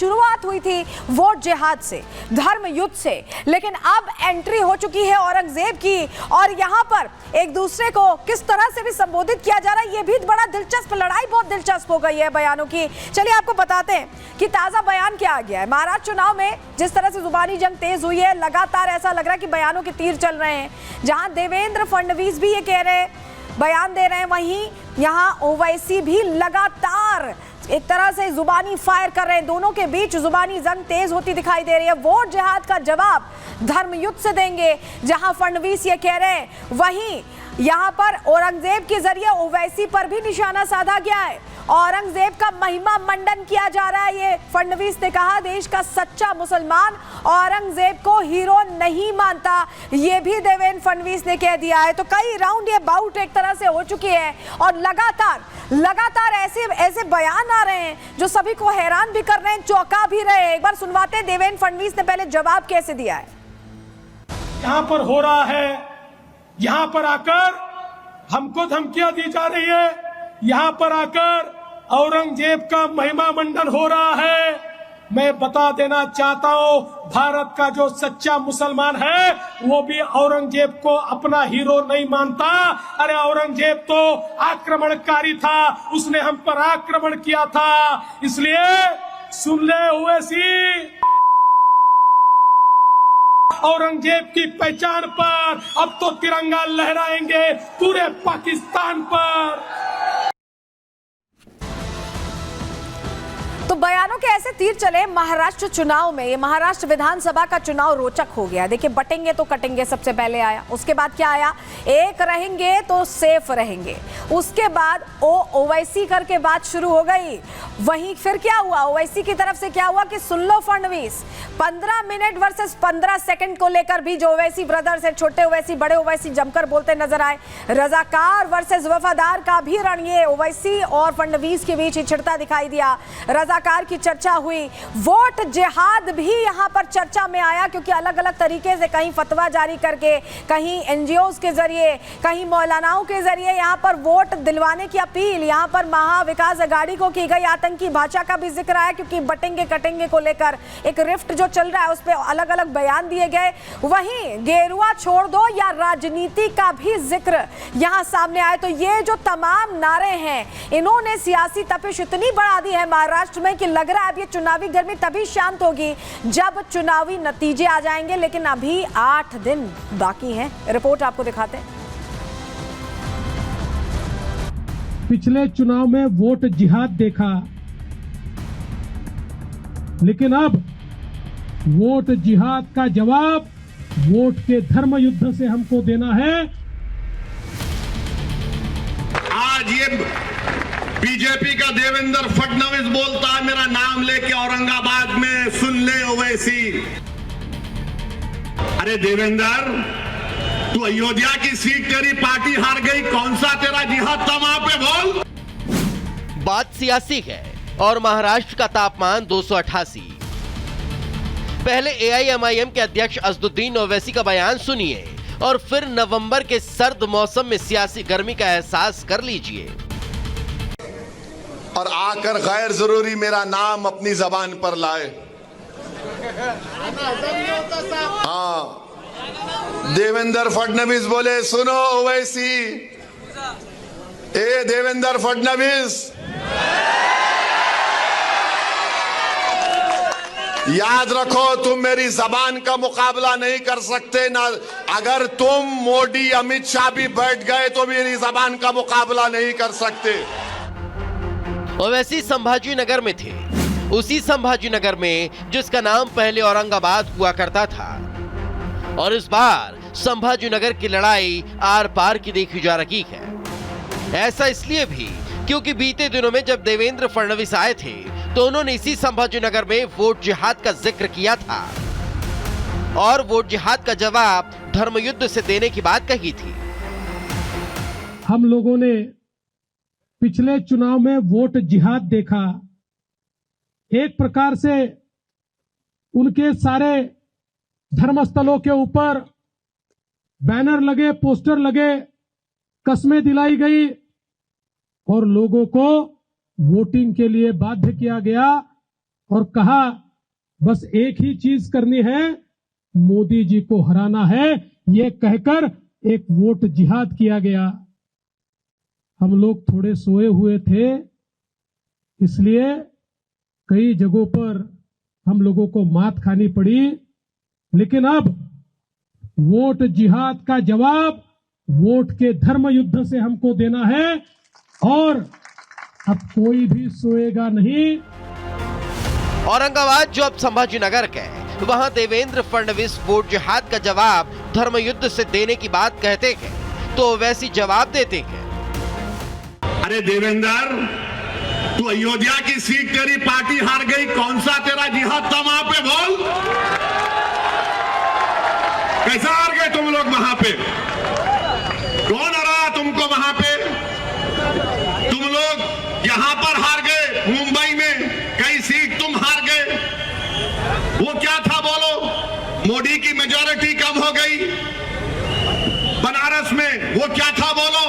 शुरुआत हुई थी वोट जिहाद से, धर्म युद्ध से, लेकिन अब एंट्री हो चुकी है औरंगजेब की और यहाँ पर एक दूसरे को किस तरह से भी संबोधित किया जा रहा है, ये भी बड़ा दिलचस्प, लड़ाई बहुत दिलचस्प हो गई है बयानों की। चलिए आपको बताते हैं कि ताजा बयान क्या आ गया है। महाराष्ट्र चुनाव में जिस तरह से जुबानी जंग तेज हुई है, लगातार ऐसा लग रहा है कि बयानों के तीर चल रहे हैं। जहां देवेंद्र फडणवीस भी ये कह रहे हैं, बयान दे रहे हैं, वहीं यहां ओवैसी भी लगातार एक तरह से जुबानी फायर कर रहे हैं। दोनों के बीच जुबानी जंग तेज होती दिखाई दे रही है। वोट जिहाद का जवाब धर्म युद्ध से देंगे, जहां फडणवीस ये कह रहे हैं, वहीं यहां पर औरंगजेब के जरिए ओवैसी पर भी निशाना साधा गया है। औरंगजेब का महिमा मंडन किया जा रहा है। ये फडणवीस ने कहा, देश का सच्चा मुसलमान औरंगजेब को हीरो नहीं मानता, ये भी देवेंद्र फडणवीस ने कह दिया है। तो कई राउंड ये बाउट एक तरह से हो चुकी है और लगातार ऐसे बयान आ रहे हैं जो सभी को हैरान भी कर रहे हैं, चौंका भी रहे हैं। एक बार सुनवाते हैं देवेंद्र फडणवीस ने पहले जवाब कैसे दिया है। यहाँ पर हो रहा है, यहाँ पर आकर हमको धमकियां दी जा रही है, यहाँ पर आकर औरंगजेब का महिमा मंडन हो रहा है। मैं बता देना चाहता हूँ, भारत का जो सच्चा मुसलमान है वो भी औरंगजेब को अपना हीरो नहीं मानता। अरे औरंगजेब तो आक्रमणकारी था, उसने हम पर आक्रमण किया था। इसलिए सुन ले ओवैसी, औरंगजेब की पहचान पर अब तो तिरंगा लहराएंगे पूरे पाकिस्तान पर। तो बयानों के ऐसे तीर चले महाराष्ट्र चुनाव में। ये महाराष्ट्र विधानसभा का चुनाव रोचक हो गया। देखिए, बटेंगे तो कटेंगे सबसे पहले आया, उसके बाद क्या आया, एक रहेंगे तो सेफ रहेंगे, उसके बाद ओवैसी करके बात शुरू हो गई। वहीं फिर क्या हुआ, ओवैसी की तरफ से क्या हुआ कि सुन लो फडणवीस, 15 मिनट वर्सेस 15 सेकंड को लेकर भी जो ओवैसी ब्रदर्स है, छोटे ओवैसी बड़े ओवैसी जमकर बोलते नजर आए। रजाकार वर्सेस वफादार का भी रण ये ओवैसी और फडणवीस के बीच छिड़ता दिखाई दिया। रजाकार की चर्चा हुई, वोट जिहाद भी यहां पर चर्चा में आया, क्योंकि अलग अलग तरीके से कहीं फतवा जारी करके, कहीं एनजीओज के जरिए, कहीं मौलानाओं के जरिए यहां पर वोट दिलवाने की अपील यहां पर महाविकास अघाड़ी को की गई। आतंकी भाषा का भी जिक्र आया, क्योंकि बटेंगे कटेंगे को लेकर एक रिफ्ट जो चल रहा है उस पर अलग अलग बयान दिए गए। वहीं गेरुआ छोड़ दो या राजनीति का भी जिक्र यहां सामने आया। तो ये जो तमाम नारे हैं, इन्होंने सियासी तपिश इतनी बढ़ा दी है महाराष्ट्र में कि लग रहा है अब ये चुनावी गर्मी तभी शांत होगी जब चुनावी नतीजे आ जाएंगे। लेकिन अभी 8 दिन बाकी हैं। रिपोर्ट आपको दिखाते हैं। पिछले चुनाव में वोट जिहाद देखा, लेकिन अब वोट जिहाद का जवाब वोट के धर्म युद्ध से हमको देना है। आज ये बीजेपी का देवेंद्र फडणवीस बोलता है मेरा नाम लेके औरंगाबाद में, सुन ले ओवैसी। अरे देवेंद्र, तू अयोध्या की सीट तेरी पार्टी हार गई, कौन सा तेरा जिहाद था वहां पे, बोल। बात सियासी है और महाराष्ट्र का तापमान 288। पहले एआईएमआईएम के अध्यक्ष असदुद्दीन ओवैसी का बयान सुनिए और फिर नवंबर के सर्द मौसम में सियासी गर्मी का एहसास कर लीजिए। और आकर गैर जरूरी मेरा नाम अपनी जबान पर लाए। हाँ, देवेंद्र फडणवीस बोले, सुनो ओवैसी, ए देवेंद्र फडणवीस, याद रखो तुम मेरी जबान का मुकाबला नहीं कर सकते ना। अगर तुम मोदी अमित शाह भी बैठ गए तो मेरी जबान का मुकाबला नहीं कर सकते। ओवैसी संभाजी नगर में थे, उसी संभाजी नगर में जिसका नाम पहले औरंगाबाद हुआ करता था। और इस बार संभाजी नगर की लड़ाई आर पार की देखी जा रही है। ऐसा इसलिए भी क्योंकि बीते दिनों में जब देवेंद्र फडणवीस आए थे तो उन्होंने इसी संभाजी नगर में वोट जिहाद का जिक्र किया था और वोट जिहाद का जवाब धर्म युद्ध से देने की बात कही थी। हम लोगों ने पिछले चुनाव में वोट जिहाद देखा। एक प्रकार से उनके सारे धर्मस्थलों के ऊपर बैनर लगे, पोस्टर लगे, कस्में दिलाई गई और लोगों को वोटिंग के लिए बाध्य किया गया और कहा बस एक ही चीज करनी है, मोदी जी को हराना है, ये कहकर एक वोट जिहाद किया गया। हम लोग थोड़े सोए हुए थे, इसलिए कई जगहों पर हम लोगों को मात खानी पड़ी, लेकिन अब वोट जिहाद का जवाब वोट के धर्म युद्ध से हमको देना है और अब कोई भी सोएगा नहीं। औरंगाबाद जो अब संभाजीनगर के, वहां देवेंद्र फडणवीस वोट जिहाद का जवाब धर्म युद्ध से देने की बात कहते हैं तो वैसी जवाब देते हैं। अरे देवेंद्र, तू अयोध्या की सीट तेरी पार्टी हार गई, कौन सा तेरा जिहाद था वहां पे, बोल। कैसा हार गए तुम लोग वहां पे? कौन हराया तुमको वहां पे? तुम लोग यहां पर हार गए, मुंबई में कई सीट तुम हार गए। वो क्या था बोलो? मोदी की मेजॉरिटी कम हो गई। बनारस में वो क्या था बोलो?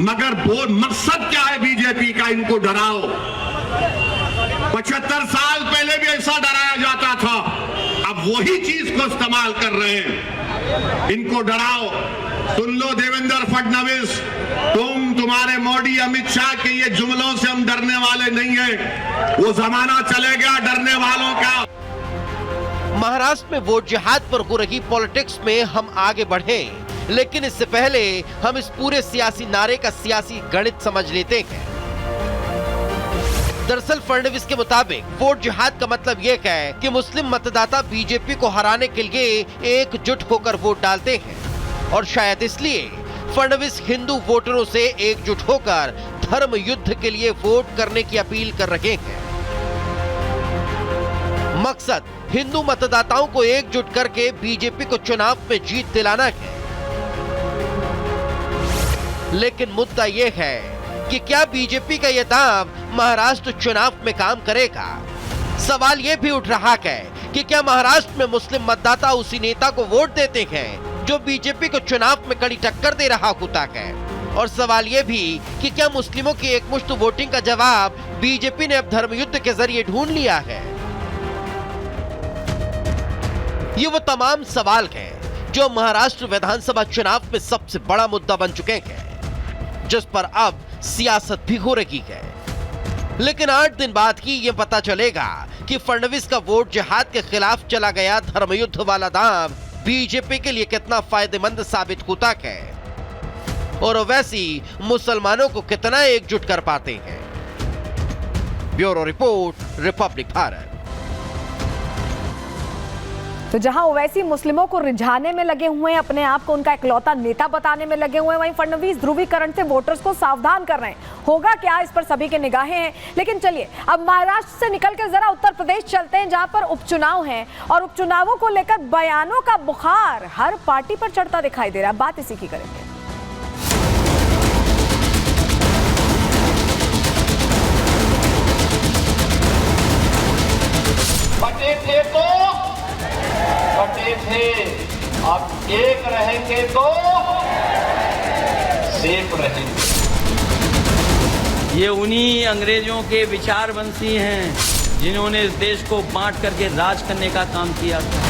मगर वो मकसद क्या है बीजेपी का? इनको डराओ। 75 साल पहले भी ऐसा डराया जाता था, अब वही चीज को इस्तेमाल कर रहे हैं। इनको डराओ। सुन लो देवेंद्र फडणवीस, तुम्हारे मोदी अमित शाह के ये जुमलों से हम डरने वाले नहीं हैं। वो जमाना चलेगा डरने वालों का। महाराष्ट्र में वोट जिहाद पर हो रही पॉलिटिक्स में हम आगे बढ़े, लेकिन इससे पहले हम इस पूरे सियासी नारे का सियासी गणित समझ लेते हैं। दरअसल फडणवीस के मुताबिक वोट जिहाद का मतलब यह है कि मुस्लिम मतदाता बीजेपी को हराने के लिए एकजुट होकर वोट डालते हैं और शायद इसलिए फडणवीस हिंदू वोटरों से एकजुट होकर धर्म युद्ध के लिए वोट करने की अपील कर रहे हैं। मकसद हिंदू मतदाताओं को एकजुट करके बीजेपी को चुनाव में जीत दिलाना है। लेकिन मुद्दा यह है कि क्या बीजेपी का यह दांव महाराष्ट्र चुनाव में काम करेगा? सवाल यह भी उठ रहा है कि क्या महाराष्ट्र में मुस्लिम मतदाता उसी नेता को वोट देते हैं जो बीजेपी को चुनाव में कड़ी टक्कर दे रहा होता है? और सवाल यह भी कि क्या मुस्लिमों की एकमुश्त वोटिंग का जवाब बीजेपी ने अब धर्मयुद्ध के जरिए ढूंढ लिया है? ये वो तमाम सवाल हैं जो महाराष्ट्र विधानसभा चुनाव में सबसे बड़ा मुद्दा बन चुके हैं, जिस पर अब सियासत भी हो रही है। लेकिन 8 दिन बाद ही ये पता चलेगा कि फडणवीस का वोट जिहाद के खिलाफ चला गया धर्मयुद्ध वाला दांव बीजेपी के लिए कितना फायदेमंद साबित होता है और वैसी मुसलमानों को कितना एकजुट कर पाते हैं। Bureau report, Republic Bharat. तो जहां ओवैसी मुस्लिमों को रिझाने में लगे हुए हैं, अपने आप को उनका इकलौता नेता बताने में लगे हुए हैं, वहीं फडणवीस ध्रुवीकरण से वोटर्स को सावधान कर रहे हैं। होगा क्या, इस पर सभी की निगाहें हैं। लेकिन चलिए अब महाराष्ट्र से निकलकर जरा उत्तर प्रदेश चलते हैं, जहां पर उपचुनाव हैं और उपचुनावों को लेकर बयानों का बुखार हर पार्टी पर चढ़ता दिखाई दे रहा है। बात इसी की करेंगे। बटे थे, अब एक रहेंगे तो सेफ रहेंगे। ये उन्हीं अंग्रेजों के विचारवंशी हैं जिन्होंने इस देश को बांट करके राज करने का काम किया था।